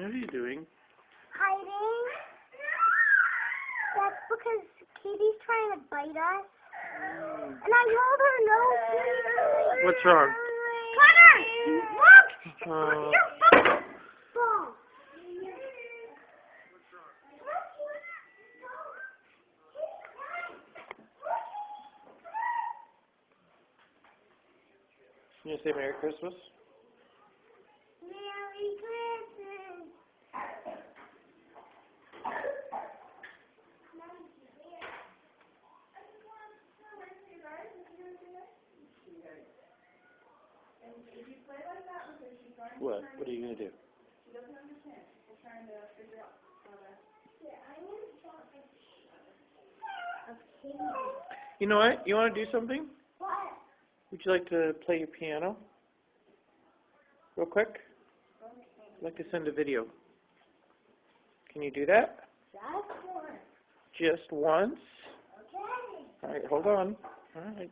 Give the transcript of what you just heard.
What are you doing? Hiding. That's because Katie's trying to bite us. And I told her no. What's wrong? Connor! Look! Oh. Your phone! Phone. Can you say Merry Christmas? Merry Christmas. What? What are you going to do? She doesn't understand. We're trying to figure out how to... You know what? You want to do something? What? Would you like to play your piano? Real quick? I'd like to send a video. Can you do that? Just one. Just once? Okay. All right, hold on. All right.